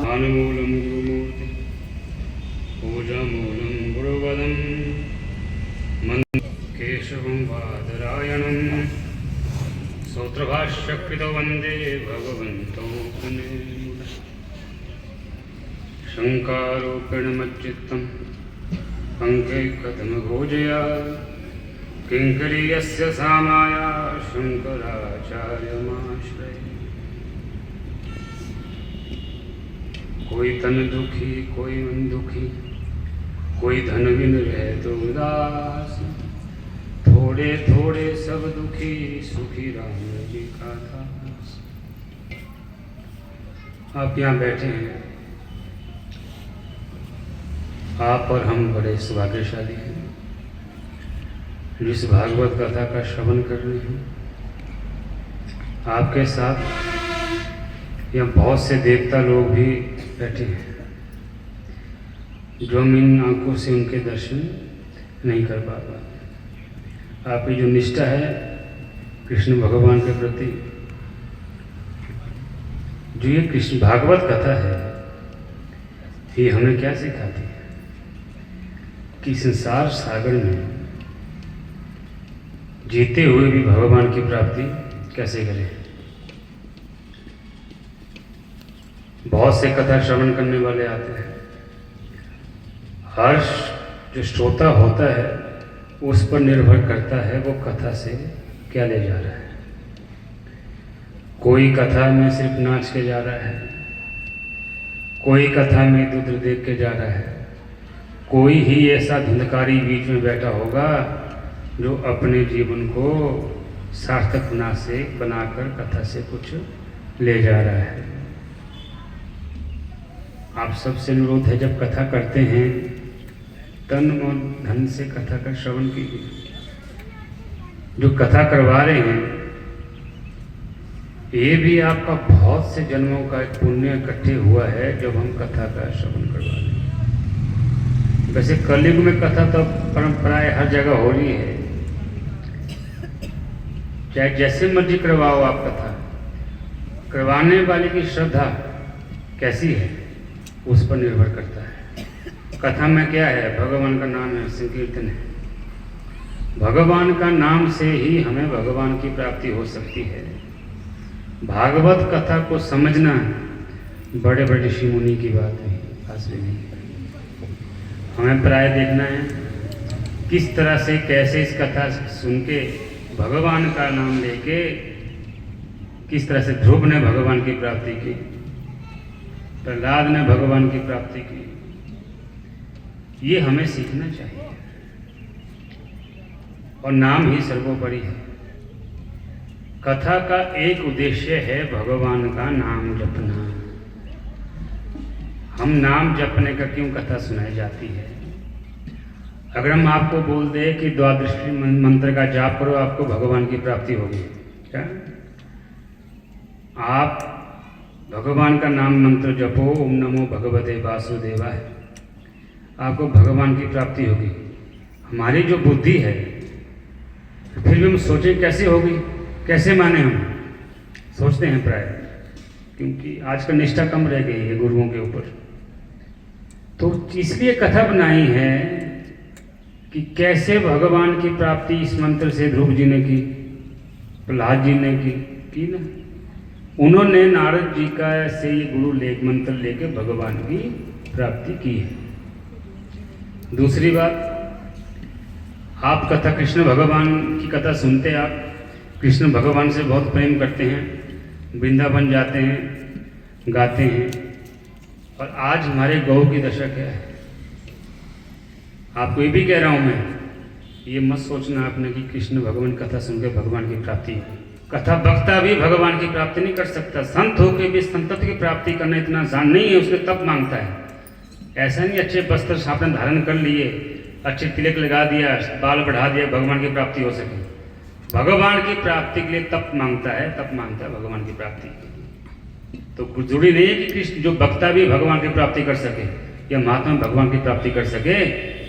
अनुमूलं गुरुमूर्ति पूजामूलं गुरुवदं केशवं वादरायणं सूत्रभाष्यकृतो वन्दे भगवन्तौ पुनः शङ्कारूपेणमच्चित्तं पङ्के कथमभोजया किङ्करीयस्य सामाया शङ्कराचार्यमाश्रये। कोई तन दुखी कोई मन दुखी, कोई धन बिन रहे तो उदास, थोड़े थोड़े सब दुखी सुखी राम जी का दास। आप यहाँ बैठे हैं, आप और हम बड़े सौभाग्यशाली हैं जिस भागवत कथा का श्रवण कर रहे हैं। आपके साथ यहाँ बहुत से देवता लोग भी बैठे हैं जो हम इन आंखों से उनके दर्शन नहीं कर पा पाते। आपकी जो निष्ठा है कृष्ण भगवान के प्रति, जो ये कृष्ण भागवत कथा है, ये हमें क्या सिखाती है कि संसार सागर में जीते हुए भी भगवान की प्राप्ति कैसे करें। बहुत से कथा श्रवण करने वाले आते हैं, हर्ष जो श्रोता होता है उस पर निर्भर करता है वो कथा से क्या ले जा रहा है। कोई कथा में सिर्फ नाच के जा रहा है, कोई कथा में दूध देख के जा रहा है, कोई ही ऐसा धुंधकारी बीच में बैठा होगा जो अपने जीवन को सार्थक बनाकर कथा से कुछ ले जा रहा है। आप सबसे अनुरोध है, जब कथा करते हैं तन मन धन से कथा का श्रवण कीजिए। जो कथा करवा रहे हैं ये भी आपका बहुत से जन्मों का एक पुण्य इकट्ठे हुआ है जब हम कथा का श्रवण करवा रहे हैं। वैसे कलयुग में कथा तो परंपराएं हर जगह हो रही है, चाहे जैसे मर्जी करवाओ आप कथा, करवाने वाले की श्रद्धा कैसी है उस पर निर्भर करता है। कथा में क्या है, भगवान का नाम है, संकीर्तन है। भगवान का नाम से ही हमें भगवान की प्राप्ति हो सकती है। भागवत कथा को समझना बड़े बड़े ऋषि मुनि की बात है, खास भी नहीं। हमें प्राय देखना है किस तरह से कैसे इस कथा सुन के भगवान का नाम लेके किस तरह से ध्रुव ने भगवान की प्राप्ति की, प्रहलाद ने भगवान की प्राप्ति की। ये हमें सीखना चाहिए और नाम ही सर्वोपरि है। कथा का एक उद्देश्य है भगवान का नाम जपना। हम नाम जपने का क्यों कथा सुनाई जाती है? अगर हम आपको बोल दे कि द्वादशी मंत्र का जाप करो आपको भगवान की प्राप्ति होगी, क्या आप भगवान का नाम मंत्र जपो, ओम नमो भगवते वासुदेवाय, आपको भगवान की प्राप्ति होगी। हमारी जो बुद्धि है फिर भी हम सोचें कैसे होगी, कैसे माने हम सोचते हैं प्राय, क्योंकि आजकल निष्ठा कम रह गई है गुरुओं के ऊपर। तो इसलिए कथा बनाई है कि कैसे भगवान की प्राप्ति इस मंत्र से ध्रुव जी ने की, प्रहलाद जी ने की ना। उन्होंने नारद जी का से ये गुरु लेख मंत्र लेके भगवान की प्राप्ति की है। दूसरी बात, आप कथा कृष्ण भगवान की कथा सुनते, आप कृष्ण भगवान से बहुत प्रेम करते हैं, वृंदावन जाते हैं, गाते हैं। और आज हमारे गौ की दशा क्या है? आपको ये भी कह रहा हूँ मैं, ये मत सोचना आपने कि कृष्ण भगवान कथा सुनकर भगवान की प्राप्ति। कथा वक्ता भी भगवान की प्राप्ति नहीं कर सकता। संत होकर भी संतत्व की प्राप्ति करना इतना आसान नहीं है, उसके तप मांगता है। ऐसा नहीं अच्छे वस्त्र आपने धारण कर लिए, अच्छे तिलक लगा दिया, बाल बढ़ा दिया, भगवान की प्राप्ति हो सके। भगवान की प्राप्ति के लिए तप मांगता है, तप मांगता है भगवान की प्राप्ति के लिए। तो कुछ जरूरी नहीं है कि कृष्ण जो वक्ता भी भगवान की प्राप्ति कर सके या महात्मा भगवान की प्राप्ति कर सके।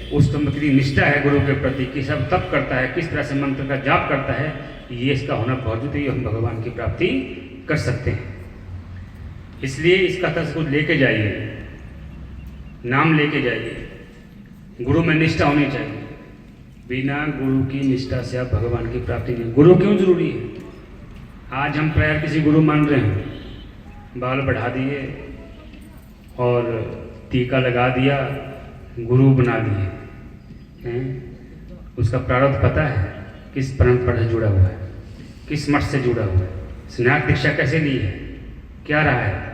उस कितनी निष्ठा है गुरु के प्रति, कि सब तप करता है, किस तरह से मंत्र का जाप करता है, ये इसका होना बावजूद ही हम भगवान की प्राप्ति कर सकते हैं। इसलिए इस कथा से कुछ लेके जाइए, नाम लेके जाइए, गुरु में निष्ठा होनी चाहिए। बिना गुरु की निष्ठा से आप भगवान की प्राप्ति नहीं। गुरु क्यों जरूरी है? आज हम प्राय किसी गुरु मान रहे हैं, बाल बढ़ा दिए और टीका लगा दिया, गुरु बना दिए हैं। उसका प्रारब्ध पता है किस परंपरा से जुड़ा हुआ है, किस मठ से जुड़ा हुआ है, स्नातक दीक्षा कैसे ली है, क्या रहा है।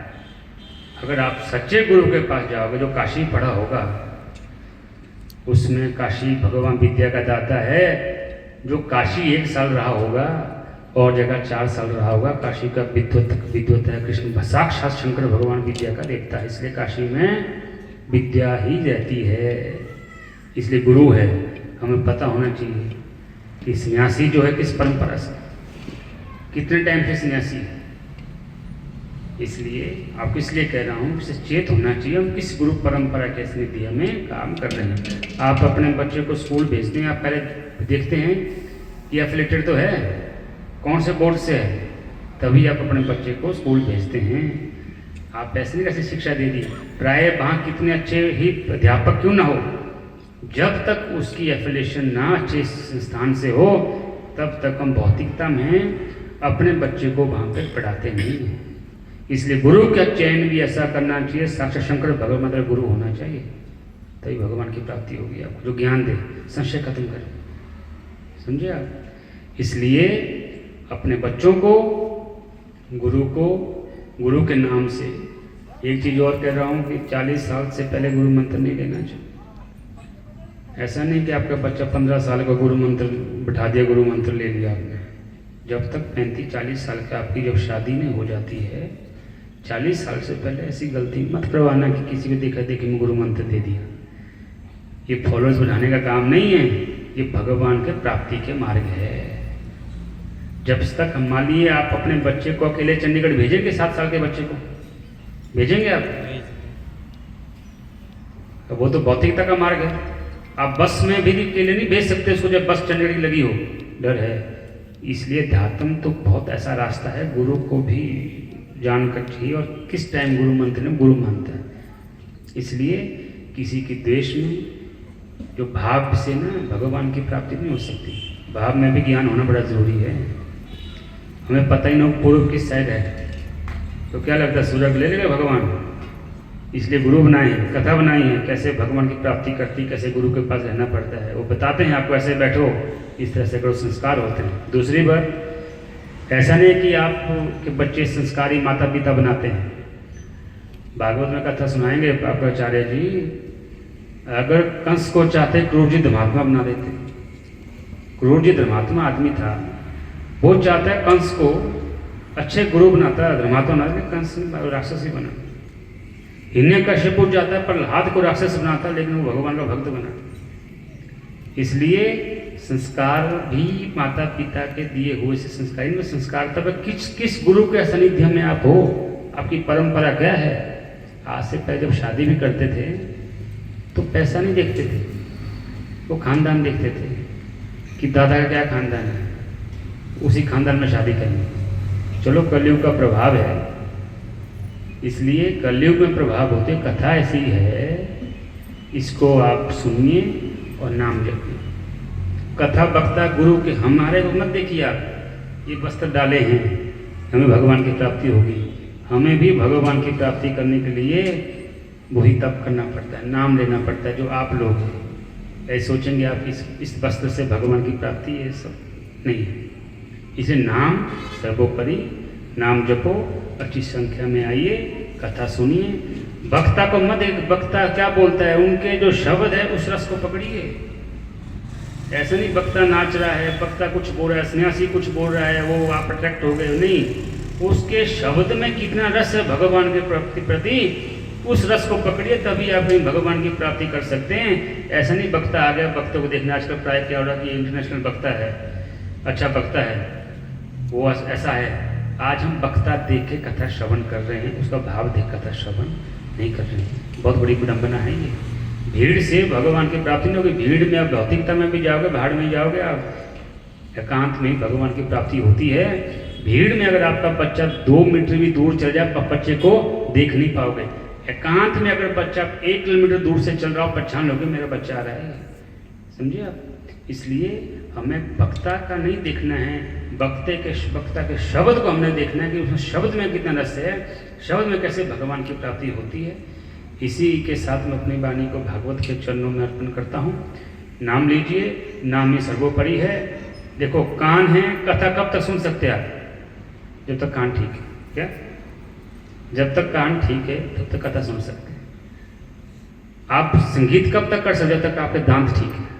अगर आप सच्चे गुरु के पास जाओगे, जो काशी पढ़ा होगा, उसमें काशी भगवान विद्या का दाता है। जो काशी 1 साल रहा होगा और जगह 4 साल रहा होगा, काशी का विद्वत है कृष्ण, साक्षात शंकर भगवान विद्या का देवता है। इसलिए काशी में विद्या ही रहती है, इसलिए गुरु है। हमें पता होना चाहिए कि सन्यासी जो है किस परंपरा से, कितने टाइम से सन्यासी है। इसलिए आपको इसलिए कह रहा हूँ कि सचेत होना चाहिए हम किस गुरु परंपरा के स्थिति में काम कर रहे हैं। आप अपने बच्चे को स्कूल भेजते हैं, आप पहले देखते हैं कि एफिलेटेड तो है, कौन से बोर्ड से है, तभी आप अपने बच्चे को स्कूल भेजते हैं। आप ऐसे नहीं कैसे शिक्षा दे दी। प्राय वहाँ कितने अच्छे ही अध्यापक क्यों ना हो, जब तक उसकी एफिलेशन ना अच्छे संस्थान से हो, तब तक हम भौतिकता में अपने बच्चे को वहाँ पर पढ़ाते नहीं हैं। इसलिए गुरु का चयन भी ऐसा करना चाहिए, साक्षात शंकर भगवान मतलब गुरु होना चाहिए, तभी भगवान की प्राप्ति होगी आपको, जो ज्ञान दे, संशय खत्म करे। समझे आप? इसलिए अपने बच्चों को गुरु के नाम से, एक चीज़ और कह रहा हूँ कि 40 साल से पहले गुरु मंत्र नहीं लेना चाहिए। ऐसा नहीं कि आपका बच्चा 15 साल का गुरु मंत्र बिठा दिया, गुरु मंत्र ले लिया आपने। जब तक 35-40 साल का आपकी जब शादी नहीं हो जाती है, 40 साल से पहले ऐसी गलती मत करवाना कि किसी को देखा देखी में गुरु मंत्र दे दिया। ये फॉलोअर्स बढ़ाने का काम नहीं है, ये भगवान के प्राप्ति के मार्ग है। जब तक हम, मान लीजिए आप अपने बच्चे को अकेले चंडीगढ़ भेजेंगे, 7 साल के बच्चे को भेजेंगे आप, तो वो तो भौतिकता का मार्ग है। आप बस में भी अकेले नहीं भेज सकते उसको, जब बस चंडीगढ़ की लगी हो, डर है। इसलिए ध्यात्म तो बहुत ऐसा रास्ता है, गुरु को भी जानकर चाहिए और किस टाइम गुरु मंत्र ने गुरु मानता है। इसलिए किसी की द्वेष में, जो भाव से ना भगवान की प्राप्ति नहीं हो सकती। भाव में भी ज्ञान होना बड़ा जरूरी है। हमें पता ही ना पूर्व किस साइड है, तो क्या लगता है सूरज ले लेगा भगवान। इसलिए गुरु बनाए हैं, कथा बनाई है, कैसे भगवान की प्राप्ति करती, कैसे गुरु के पास रहना पड़ता है। वो बताते हैं आपको, ऐसे बैठो, इस तरह से करो, संस्कार होते हैं। दूसरी बात, ऐसा नहीं कि आप के बच्चे संस्कारी माता पिता बनाते हैं। भागवत में कथा सुनाएंगे आपका आचार्य जी, अगर कंस को चाहते क्रूर जी धर्मात्मा बना देते। क्रूर जी धर्मात्मा आदमी था, वो चाहता है कंस को अच्छे गुरु बनाता, धर्मात्मा बना देते, कंस राक्षस ही बना। हिरण्यकश्यप जाता है प्रहलाद को राक्षस बनाता, लेकिन वो भगवान का भक्त बना। इसलिए संस्कार भी माता पिता के दिए हुए से संस्कार, इनमें संस्कार तब किस गुरु के सानिध्य में आप हो, आपकी परंपरा क्या है। आज से पहले जब शादी भी करते थे तो पैसा नहीं देखते थे, वो खानदान देखते थे कि दादा का क्या खानदान है, उसी खानदान में शादी करनी। चलो कलयुग का प्रभाव है, इसलिए कलयुग में प्रभाव होते, कथा ऐसी है, इसको आप सुनिए और नाम जपिए। कथा वक्ता गुरु के, हमारे को मत देखिए आप, ये वस्त्र डाले हैं, हमें भगवान की प्राप्ति होगी। हमें भी भगवान की प्राप्ति करने के लिए वही तप करना पड़ता है, नाम लेना पड़ता है। जो आप लोग ऐसे सोचेंगे आप इस वस्त्र से भगवान की प्राप्ति है, सब नहीं है। इसे नाम सर्वोपरि, नाम जपो, अच्छी संख्या में आइए, कथा सुनिए। वक्ता को मत, एक वक्ता क्या बोलता है, उनके जो शब्द है उस रस को पकड़िए। ऐसा नहीं वक्ता नाच रहा है, वक्ता कुछ बोल रहा है, सन्यासी कुछ बोल रहा है, वो आप अट्रैक्ट हो गए, नहीं। उसके शब्द में कितना रस है भगवान के प्रति, उस रस को पकड़िए, तभी आप भगवान की प्राप्ति कर सकते हैं। ऐसा नहीं वक्ता आ गया, वक्ता को देखना। आजकल प्राय क्या हो रहा है कि इंटरनेशनल वक्ता है, अच्छा वक्ता है, वो ऐसा है। आज हम वक्ता देख के कथा श्रवण कर रहे हैं, उसका भाव देख कथा श्रवण नहीं कर रहे हैं। बहुत बड़ी विडंबना है ये। भीड़ से भगवान की प्राप्ति नहीं होगी। भीड़ में आप भौतिकता में भी जाओगे, भाड़ में जाओगे आप, एकांत में भगवान की प्राप्ति होती है। भीड़ में अगर आपका बच्चा 2 मीटर भी दूर चल जाए, बच्चे को देख नहीं पाओगे। एकांत में अगर बच्चा 1 किलोमीटर दूर से चल रहा हो, पहचान लोगे मेरा बच्चा आ रहा है। समझे आप? इसलिए हमें वक्ता का नहीं देखना है, वक्ता के शब्द को हमने देखना है कि उस शब्द में कितना रस है, शब्द में कैसे भगवान की प्राप्ति होती है। इसी के साथ मैं अपनी वाणी को भागवत के चरणों में अर्पण करता हूँ। नाम लीजिए, नाम ही सर्वोपरि है। देखो कान है, कथा कब तक सुन सकते हैं आप? जब तक कान ठीक है। क्या? जब तक कान ठीक है तब तक कथा सुन सकते हैं। आप संगीत कब तक कर सकते? जब तक आपके दांत ठीक है।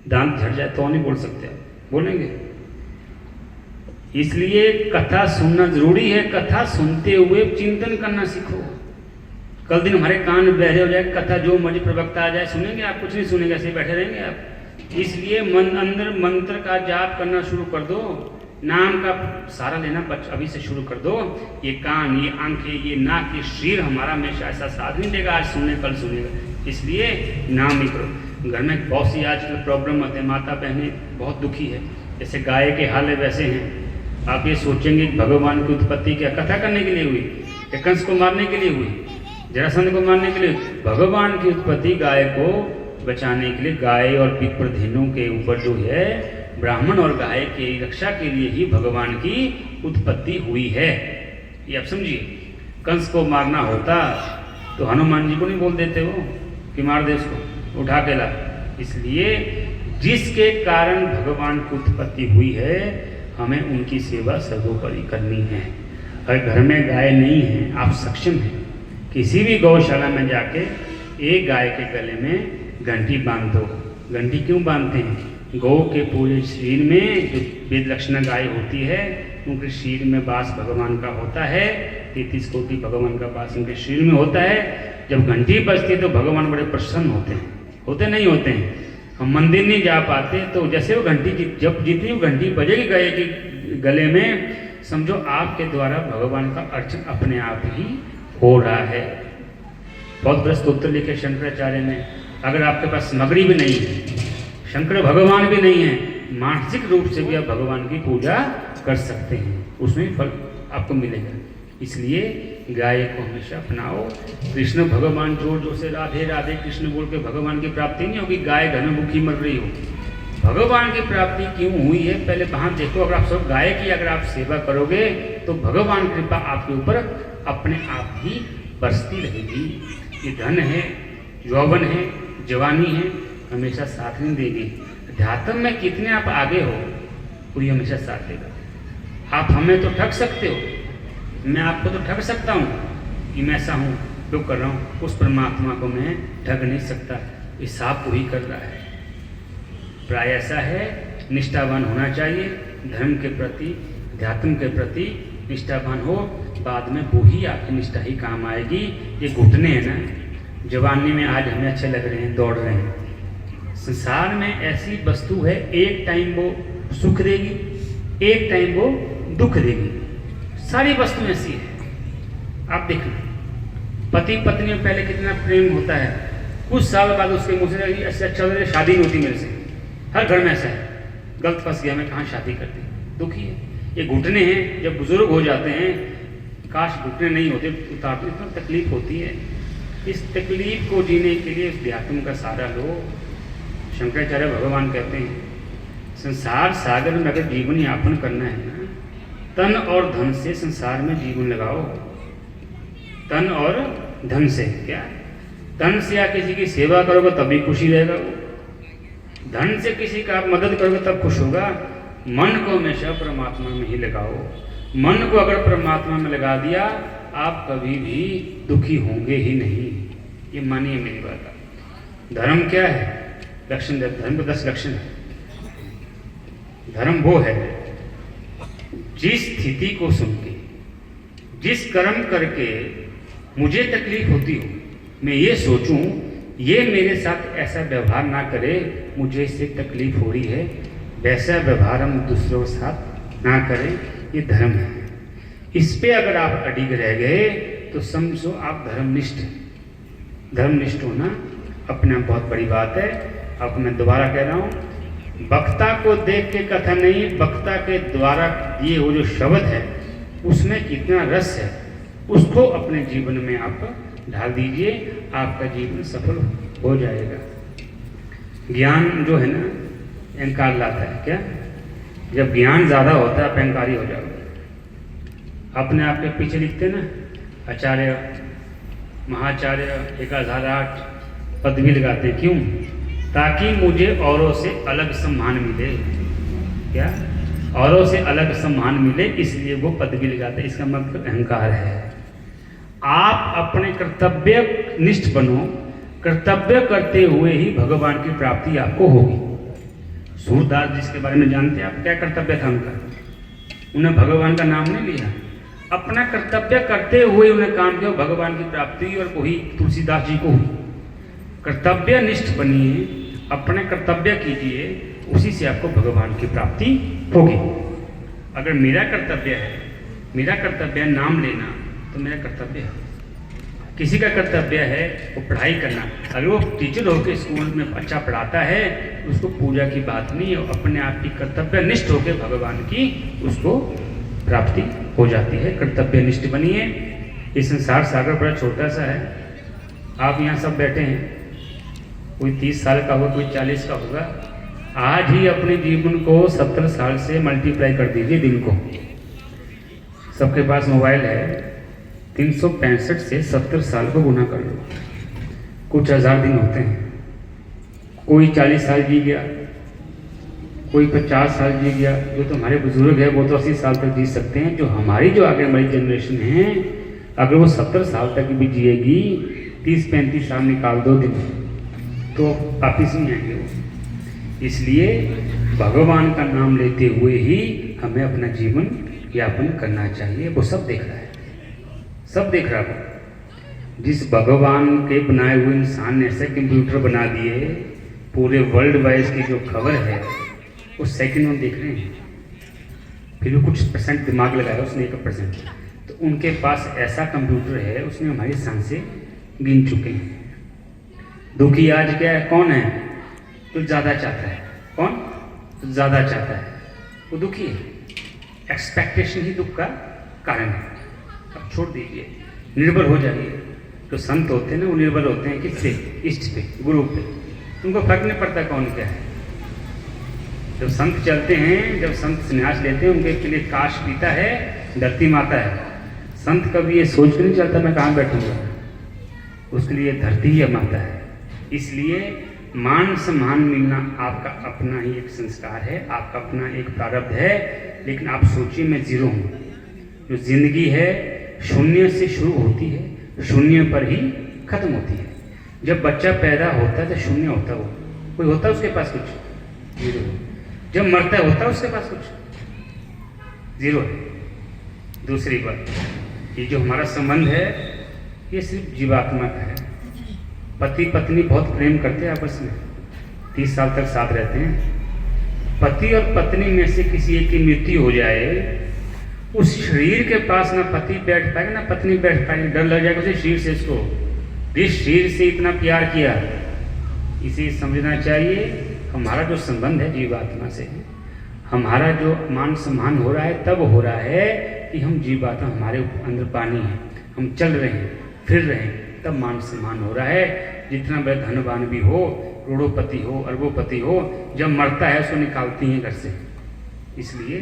दांत झड़ जाए तो नहीं बोल सकते आप, बोलेंगे? इसलिए कथा सुनना जरूरी है। कथा सुनते हुए चिंतन करना सीखो। कल दिन हमारे कान बहरे हो जाए, कथा जो मर्जी प्रवक्ता आ जाए सुनेंगे आप? कुछ नहीं सुनेंगे, ऐसे बैठे रहेंगे आप। इसलिए अंदर मंत्र का जाप करना शुरू कर दो, नाम का सारा लेना अभी से शुरू कर दो। ये कान, ये आंखें, ये नाक, ये शरीर हमारा हमेशा ऐसा साथ नहीं देगा आज सुनने कल सुनेगा। इसलिए नाम ही करो। घर में बहुत सी आजकल प्रॉब्लम होते हैं, माता बहनें बहुत दुखी है। जैसे गाय के हाल है वैसे हैं। आप ये सोचेंगे भगवान की उत्पत्ति क्या कथा करने के लिए हुई, या कंस को मारने के लिए हुई, जरासंध को मारने के लिए? भगवान की उत्पत्ति गाय को बचाने के लिए, गाय और विप्रधेनु के ऊपर जो है ब्राह्मण और गाय की रक्षा के लिए ही भगवान की उत्पत्ति हुई है। ये आप समझिए। कंस को मारना होता तो हनुमान जी को नहीं बोल देते हो कि मार दे उसको, उठा के ला। इसलिए जिसके कारण भगवान की उत्पत्ति हुई है, हमें उनकी सेवा सर्वोपरि करनी है। अगर घर में गाय नहीं है, आप सक्षम हैं, किसी भी गौशाला में जाके एक गाय के गले में घंटी बांध दो। घंटी क्यों बांधते हैं? गौ के पूरे शरीर में जो वेद लक्षणा गाय होती है, उनके शरीर में वास भगवान का होता है। 33 कोटि भगवान का वास उनके शरीर में होता है। जब घंटी बजती है तो भगवान बड़े प्रसन्न होते हैं। होते नहीं होते हैं? हम मंदिर नहीं जा पाते तो जैसे वो घंटी, जब जितनी घंटी बजेगी गाय के गले में, समझो आपके द्वारा भगवान का अर्चन अपने आप ही हो रहा है। बहुत बड़ा स्तोत्र लिखे शंकराचार्य ने। अगर आपके पास सामग्री भी नहीं है, शंकर भगवान भी नहीं है, मानसिक रूप से भी आप भगवान की पूजा कर सकते हैं, उसमें फल आपको मिलेगा। इसलिए गाय को हमेशा अपनाओ। कृष्ण भगवान जोर जोर से राधे राधे कृष्ण बोल के भगवान की प्राप्ति नहीं होगी। गाय घर में भूखी मर रही हो, भगवान की प्राप्ति क्यों हुई है पहले वहाँ देखो। अगर आप सब गाय की अगर आप सेवा करोगे तो भगवान कृपा आपके ऊपर अपने आप ही बरसती रहेगी। ये धन है, यौवन है, जवानी है, हमेशा साथ नहीं देगी। अध्यात्म में कितने आप आगे हो, कोई हमेशा साथ देगा। आप हमें तो ठग सकते हो, मैं आपको तो ठग सकता हूँ कि मैं ऐसा हूँ जो कर रहा हूँ, उस परमात्मा को मैं ठग नहीं सकता। हिसाब वही कर रहा है। प्राय ऐसा है, निष्ठावान होना चाहिए धर्म के प्रति, अध्यात्म के प्रति निष्ठावान हो, बाद में वो ही आपकी निष्ठा ही काम आएगी। ये घुटने हैं ना, जवानी में आज हमें अच्छे लग रहे हैं, दौड़ रहे हैं। संसार में ऐसी वस्तु है, एक टाइम वो सुख देगी, एक टाइम वो दुख देगी। सारी वस्तु ऐसी है। आप देखना, पति पत्नी में पहले कितना प्रेम होता है, कुछ साल बाद उसके मुँह से ऐसे अच्छा शादी नहीं होती मेरे से। हर घर में ऐसा है, गलत फंस गया, मैं कहाँ शादी करती, दुखी है। ये घुटने हैं, जब बुजुर्ग हो जाते हैं, काश घुटने नहीं होते, उतारते, इतना तकलीफ होती है। इस तकलीफ को जीने के लिए अध्यात्म का सहारा लो। शंकराचार्य भगवान कहते हैं, संसार सागर में अगर जीवन यापन करना है ना, तन और धन से संसार में जीवन लगाओ। तन और धन से, क्या तन से या किसी की सेवा करोगे तभी खुशी रहेगा वो, धन से किसी का आप मदद करोगे तब खुश होगा। मन को हमेशा परमात्मा में ही लगाओ। मन को अगर परमात्मा में लगा दिया, आप कभी भी दुखी होंगे ही नहीं। ये मानिए मेरी बात। धर्म क्या है? लक्षण, धर्म को 10 लक्षण है। धर्म वो है जिस स्थिति को सुन के, जिस कर्म करके मुझे तकलीफ होती हो, मैं ये सोचूं ये मेरे साथ ऐसा व्यवहार ना करे, मुझे इससे तकलीफ हो रही है, वैसा व्यवहार हम दूसरों के साथ ना करें। ये धर्म है। इस पे अगर आप अडिग रह गए तो समझो आप धर्मनिष्ठ हैं। धर्मनिष्ठ होना अपने आप बहुत बड़ी बात है। आपको मैं दोबारा कह रहा हूँ, वक्ता को देख के कथा नहीं, वक्ता के द्वारा दिए वो जो शब्द है उसमें कितना रस है, उसको अपने जीवन में आप ढाल दीजिए, आपका जीवन सफल हो जाएगा। ज्ञान जो है ना अहंकार लाता है। क्या? जब ज्ञान ज़्यादा होता है आप अहंकारी हो जाओगे। अपने आप के पीछे लिखते ना आचार्य महाचार्य 1008 पदवी लगाते हैं। क्यों? ताकि मुझे औरों से अलग सम्मान मिले। क्या? औरों से अलग सम्मान मिले, इसलिए वो पदवी लगाते हैं। इसका मतलब अहंकार है। आप अपने कर्तव्य निष्ठ बनो, कर्तव्य करते हुए ही भगवान की प्राप्ति आपको होगी। सूरदास जिसके बारे में जानते हैं आप, क्या कर्तव्य था उनका? उन्हें भगवान का नाम नहीं लिया, अपना कर्तव्य करते हुए उन्हें काम किया, भगवान की प्राप्ति हुई। और वही तुलसीदास जी को हुई। कर्तव्य निष्ठ बनिए, अपने कर्तव्य कीजिए, उसी से आपको भगवान की प्राप्ति होगी। अगर मेरा कर्तव्य है, मेरा कर्तव्य है नाम लेना, तो मेरा कर्तव्य है। किसी का कर्तव्य है वो पढ़ाई करना। अगर वो टीचर होकर स्कूल में अच्छा पढ़ाता है, उसको पूजा की बात नहीं है, अपने आप की कर्तव्य निष्ठ होकर भगवान की उसको प्राप्ति हो जाती है। कर्तव्य निष्ठ बनिए। ये संसार सागर बड़ा छोटा सा है। आप यहाँ सब बैठे हैं, कोई 30 साल का होगा, कोई 40 का होगा। आज ही अपने जीवन को 70 साल से मल्टीप्लाई कर दीजिए दिन को। सबके पास मोबाइल है, 365 से 70 साल को गुना कर लो, कुछ हज़ार दिन होते हैं। कोई 40 साल जी गया, कोई 50 साल जी गया। जो तो हमारे बुजुर्ग है वो तो 80 साल तक जी सकते हैं। जो हमारी आगे हमारी जनरेशन है, अगर वो 70 साल तक भी जिएगी, 30-35 साल निकाल दो दिन, तो वापिस नहीं आएंगे वो। इसलिए भगवान का नाम लेते हुए ही हमें अपना जीवन यापन करना चाहिए। वो सब देख रहा है, सब देख रहा है। जिस भगवान के बनाए हुए इंसान ने ऐसे कंप्यूटर बना दिए, पूरे वर्ल्ड वाइज की जो खबर है वो सेकंड में देख रहे हैं। फिर भी कुछ परसेंट दिमाग लगाया उसने, 1%। तो उनके पास ऐसा कंप्यूटर है, उसने हमारी सांसें गिन चुके हैं। दुखी आज क्या है? कौन है? तो ज़्यादा चाहता है। कौन? तो ज़्यादा चाहता है, वो दुखी है। एक्सपेक्टेशन ही दुख का कारण है। अब छोड़ दीजिए, निर्भर हो जाइए। तो संत होते हैं ना, वो निर्भर होते हैं किससे? इष्ट पे, गुरु पे। उनको फर्क नहीं पड़ता कौन क्या है। जब संत चलते हैं, जब संत संन्यास लेते हैं, उनके लिए काश पीता है, धरती माता है। संत कभी ये सोच कर नहीं चलता मैं कहाँ बैठूंगा, उसके लिए धरती ही माता है। इसलिए मान सम्मान मिलना आपका अपना ही एक संस्कार है, आपका अपना एक प्रारब्ध है। लेकिन आप सोचिए मैं जीरो हूँ। जो जिंदगी है शून्य से शुरू होती है, शून्य पर ही खत्म होती है। जब बच्चा पैदा होता है तो शून्य होता है, वो कोई होता है उसके पास कुछ? जीरो। जब मरता है होता है उसके पास कुछ? जीरो है। दूसरी बात, ये जो हमारा संबंध है ये सिर्फ जीवात्मा का है। पति पत्नी बहुत प्रेम करते हैं आपस में, 30 साल तक साथ रहते हैं। पति और पत्नी में से किसी एक की मृत्यु हो जाए, उस शरीर के पास ना पति बैठ पाएगा ना पत्नी बैठ पाएगी। डर लग जाएगा उसे शरीर से। इसको जिस शरीर से इतना प्यार किया, इसे समझना चाहिए हमारा जो संबंध है जीवात्मा से है। हमारा जो मान सम्मान हो रहा है तब हो रहा है कि हम जीवात्मा, हमारे अंदर पानी है, हम चल रहे हैं, फिर रहे हैं, तब मान सम्मान हो रहा है। जितना बड़ा धनवान भी हो, करोड़ों हो, अरबों हो, जब मरता है उसको निकालती हैं घर से। इसलिए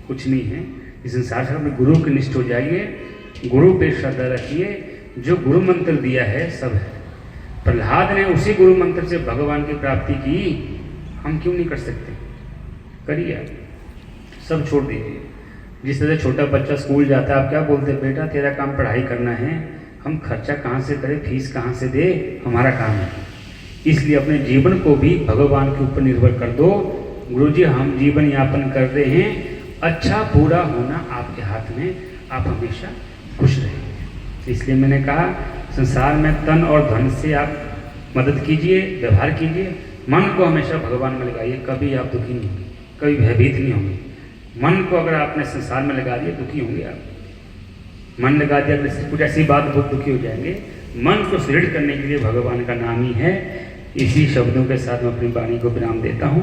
कुछ नहीं है इस संसार से। अपने गुरु के निष्ठ हो जाइए, गुरु पे श्रद्धा रखिए। जो गुरु मंत्र दिया है सब है। प्रहलाद ने उसी गुरु मंत्र से भगवान की प्राप्ति की, हम क्यों नहीं कर सकते? करिए आप, सब छोड़ दीजिए। जिस तरह छोटा बच्चा स्कूल जाता है, आप क्या बोलते हैं? बेटा तेरा काम पढ़ाई करना है, हम खर्चा कहाँ से करें, फीस कहाँ से दे, हमारा काम है। इसलिए अपने जीवन को भी भगवान के ऊपर निर्भर कर दो। गुरुजी हम जीवन यापन कर रहे हैं, अच्छा बुरा होना आपके हाथ में, आप हमेशा खुश रहेंगे। इसलिए मैंने कहा संसार में तन और धन से आप मदद कीजिए, व्यवहार कीजिए। मन को हमेशा भगवान में लगाइए, कभी आप दुखी नहीं होंगे, कभी भयभीत नहीं होंगे। मन को अगर आपने संसार में लगा दिया दुखी होंगे आप। मन लगा दिया कुछ ऐसी बात बहुत दुखी हो जाएंगे। मन को सुदृढ़ करने के लिए भगवान का नाम ही है। इसी शब्दों के साथ मैं अपनी वाणी को विराम देता हूँ।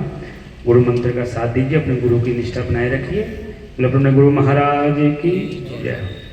गुरु मंत्र का साथ दीजिए, अपने गुरु की निष्ठा बनाए रखिए। बोले अपने गुरु महाराज की जय।